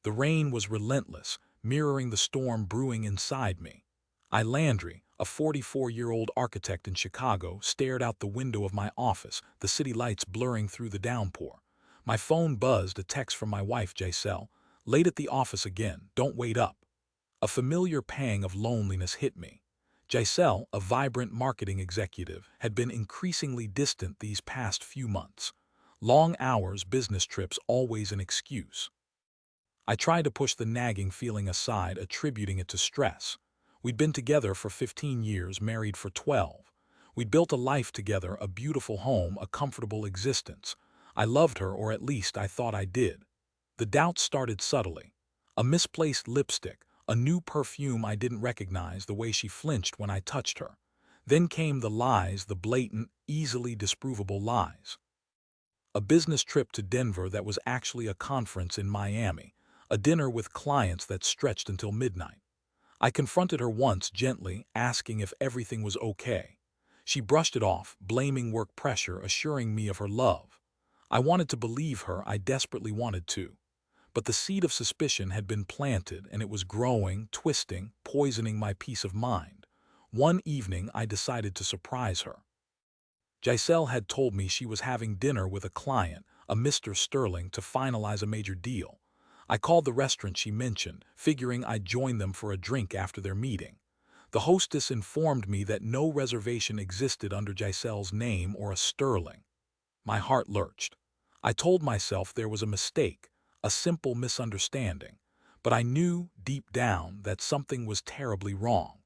The rain was relentless, mirroring the storm brewing inside me. Landry, a 44-year-old architect in Chicago, stared out the window of my office, the city lights blurring through the downpour. My phone buzzed, a text from my wife, Giselle. Late at the office again, don't wait up. A familiar pang of loneliness hit me. Giselle, a vibrant marketing executive, had been increasingly distant these past few months. Long hours, business trips, always an excuse. I tried to push the nagging feeling aside, attributing it to stress. We'd been together for 15 years, married for 12. We'd built a life together, a beautiful home, a comfortable existence. I loved her, or at least I thought I did. The doubts started subtly. A misplaced lipstick, a new perfume I didn't recognize, the way she flinched when I touched her. Then came the lies, the blatant, easily disprovable lies. A business trip to Denver that was actually a conference in Miami, a dinner with clients that stretched until midnight. I confronted her once gently, asking if everything was okay. She brushed it off, blaming work pressure, assuring me of her love. I wanted to believe her, I desperately wanted to. But the seed of suspicion had been planted, and it was growing, twisting, poisoning my peace of mind. One evening, I decided to surprise her. Giselle had told me she was having dinner with a client, a Mr. Sterling, to finalize a major deal. I called the restaurant she mentioned, figuring I'd join them for a drink after their meeting. The hostess informed me that no reservation existed under Giselle's name or a Sterling. My heart lurched. I told myself there was a mistake, a simple misunderstanding, but I knew, deep down, that something was terribly wrong.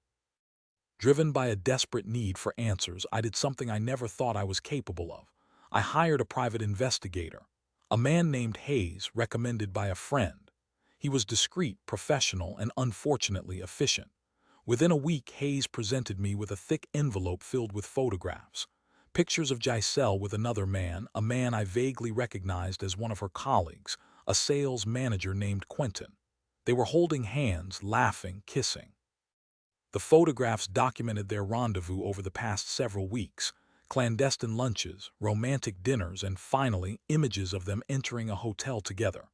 Driven by a desperate need for answers, I did something I never thought I was capable of. I hired a private investigator, a man named Hayes, recommended by a friend. He was discreet, professional, and unfortunately efficient. Within a week, Hayes presented me with a thick envelope filled with photographs. Pictures of Giselle with another man, a man I vaguely recognized as one of her colleagues, a sales manager named Quentin. They were holding hands, laughing, kissing. The photographs documented their rendezvous over the past several weeks, clandestine lunches, romantic dinners, and finally, images of them entering a hotel together.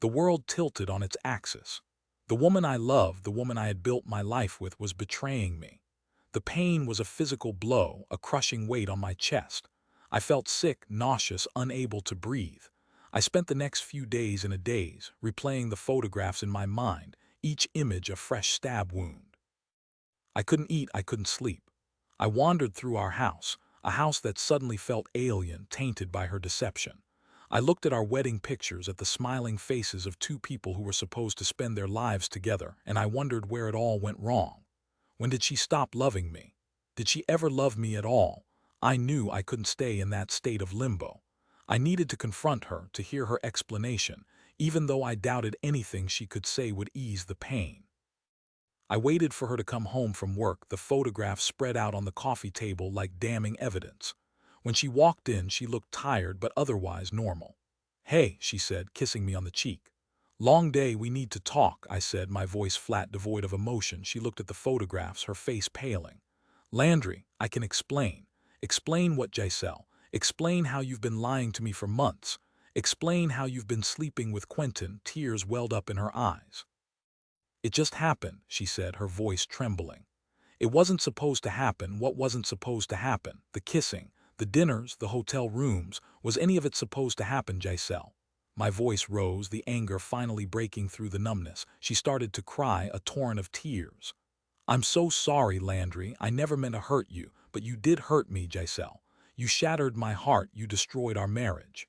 The world tilted on its axis. The woman I loved, the woman I had built my life with, was betraying me. The pain was a physical blow, a crushing weight on my chest. I felt sick, nauseous, unable to breathe. I spent the next few days in a daze, replaying the photographs in my mind, each image a fresh stab wound. I couldn't eat, I couldn't sleep. I wandered through our house, a house that suddenly felt alien, tainted by her deception. I looked at our wedding pictures, at the smiling faces of two people who were supposed to spend their lives together, and I wondered where it all went wrong. When did she stop loving me? Did she ever love me at all? I knew I couldn't stay in that state of limbo. I needed to confront her, to hear her explanation, even though I doubted anything she could say would ease the pain. I waited for her to come home from work, the photographs spread out on the coffee table like damning evidence. When she walked in, she looked tired but otherwise normal. "Hey," she said, kissing me on the cheek. "Long day, we need to talk," I said, my voice flat, devoid of emotion. She looked at the photographs, her face paling. "Landry, I can explain. Explain what, Giselle? Explain how you've been lying to me for months. Explain how you've been sleeping with Quentin." Tears welled up in her eyes. "It just happened," she said, her voice trembling. "It wasn't supposed to happen." What wasn't supposed to happen? The kissing, the dinners, the hotel rooms. Was any of it supposed to happen, Giselle? My voice rose, the anger finally breaking through the numbness. She started to cry, a torrent of tears. "I'm so sorry, Landry. I never meant to hurt you, but you did hurt me, Giselle. You shattered my heart. You destroyed our marriage."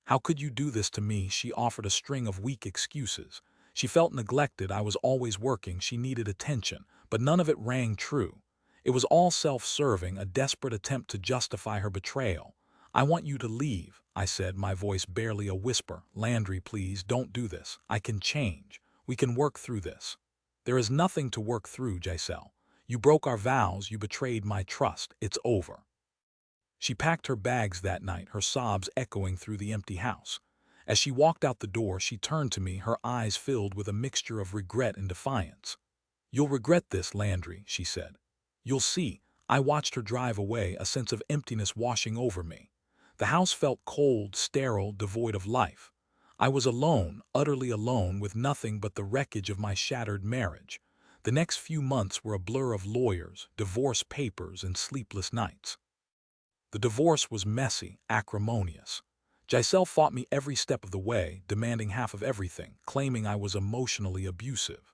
"How could you do this to me?" She offered a string of weak excuses. She felt neglected, I was always working, she needed attention, but none of it rang true. It was all self-serving, a desperate attempt to justify her betrayal. "I want you to leave," I said, my voice barely a whisper. "Landry, please, don't do this. I can change. We can work through this." "There is nothing to work through, Giselle. You broke our vows, you betrayed my trust. It's over." She packed her bags that night, her sobs echoing through the empty house. As she walked out the door, she turned to me, her eyes filled with a mixture of regret and defiance. "You'll regret this, Landry," she said. "You'll see." I watched her drive away, a sense of emptiness washing over me. The house felt cold, sterile, devoid of life. I was alone, utterly alone, with nothing but the wreckage of my shattered marriage. The next few months were a blur of lawyers, divorce papers, and sleepless nights. The divorce was messy, acrimonious. Giselle fought me every step of the way, demanding half of everything, claiming I was emotionally abusive.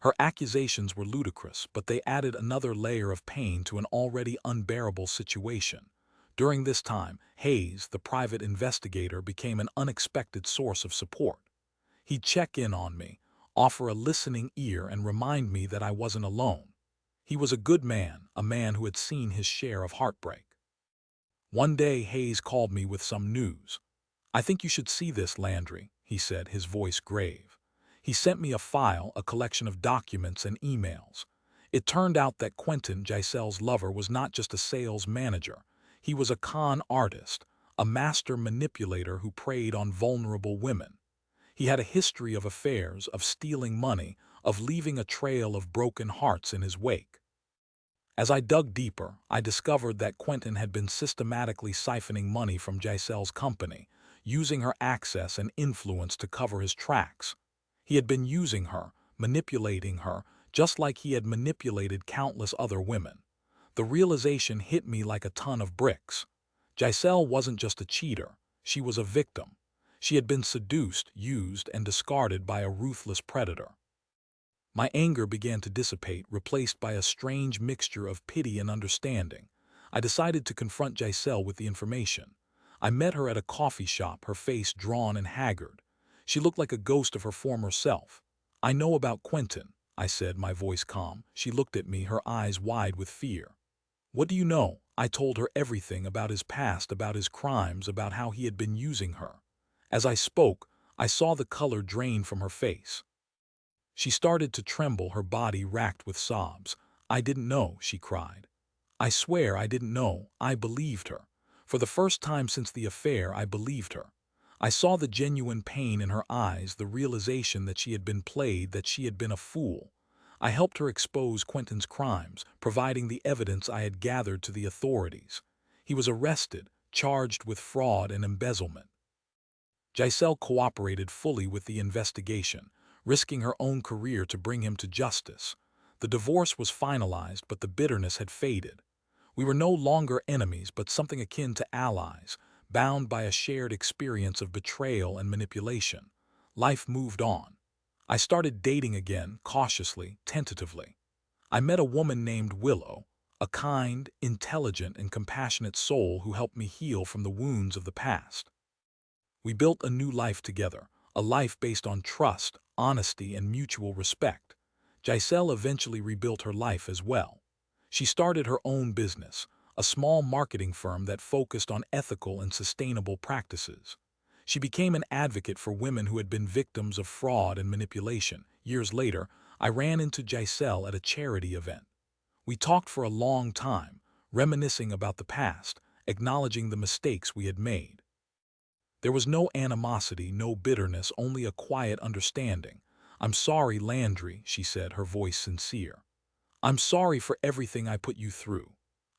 Her accusations were ludicrous, but they added another layer of pain to an already unbearable situation. During this time, Hayes, the private investigator, became an unexpected source of support. He'd check in on me, offer a listening ear, and remind me that I wasn't alone. He was a good man, a man who had seen his share of heartbreak. One day, Hayes called me with some news. "I think you should see this, Landry," he said, his voice grave. He sent me a file, a collection of documents and emails. It turned out that Quentin, Giselle's lover, was not just a sales manager. He was a con artist, a master manipulator who preyed on vulnerable women. He had a history of affairs, of stealing money, of leaving a trail of broken hearts in his wake. As I dug deeper, I discovered that Quentin had been systematically siphoning money from Giselle's company, using her access and influence to cover his tracks. He had been using her, manipulating her, just like he had manipulated countless other women. The realization hit me like a ton of bricks. Giselle wasn't just a cheater, she was a victim. She had been seduced, used, and discarded by a ruthless predator. My anger began to dissipate, replaced by a strange mixture of pity and understanding. I decided to confront Giselle with the information. I met her at a coffee shop, her face drawn and haggard. She looked like a ghost of her former self. "I know about Quentin," I said, my voice calm. She looked at me, her eyes wide with fear. "What do you know?" I told her everything about his past, about his crimes, about how he had been using her. As I spoke, I saw the color drain from her face. She started to tremble, her body racked with sobs. "I didn't know," she cried. "I swear I didn't know." I believed her. For the first time since the affair, I believed her. I saw the genuine pain in her eyes, the realization that she had been played, that she had been a fool. I helped her expose Quentin's crimes, providing the evidence I had gathered to the authorities. He was arrested, charged with fraud and embezzlement. Giselle cooperated fully with the investigation, risking her own career to bring him to justice. The divorce was finalized, but the bitterness had faded. We were no longer enemies, but something akin to allies, bound by a shared experience of betrayal and manipulation. Life moved on. I started dating again, cautiously, tentatively. I met a woman named Willow, a kind, intelligent, and compassionate soul who helped me heal from the wounds of the past. We built a new life together, a life based on trust, honesty, and mutual respect. Giselle eventually rebuilt her life as well. She started her own business, a small marketing firm that focused on ethical and sustainable practices. She became an advocate for women who had been victims of fraud and manipulation. Years later, I ran into Giselle at a charity event. We talked for a long time, reminiscing about the past, acknowledging the mistakes we had made. There was no animosity, no bitterness, only a quiet understanding. "I'm sorry, Landry," she said, her voice sincere. "I'm sorry for everything I put you through."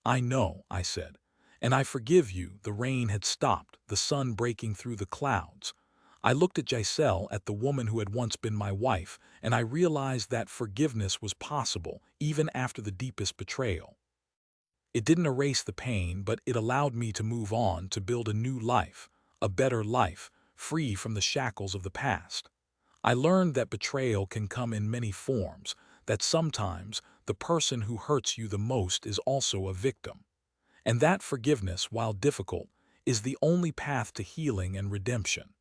"I know," I said. "And I forgive you." The rain had stopped, the sun breaking through the clouds. I looked at Giselle, at the woman who had once been my wife, and I realized that forgiveness was possible, even after the deepest betrayal. It didn't erase the pain, but it allowed me to move on, to build a new life, a better life, free from the shackles of the past. I learned that betrayal can come in many forms, that sometimes the person who hurts you the most is also a victim. And that forgiveness, while difficult, is the only path to healing and redemption.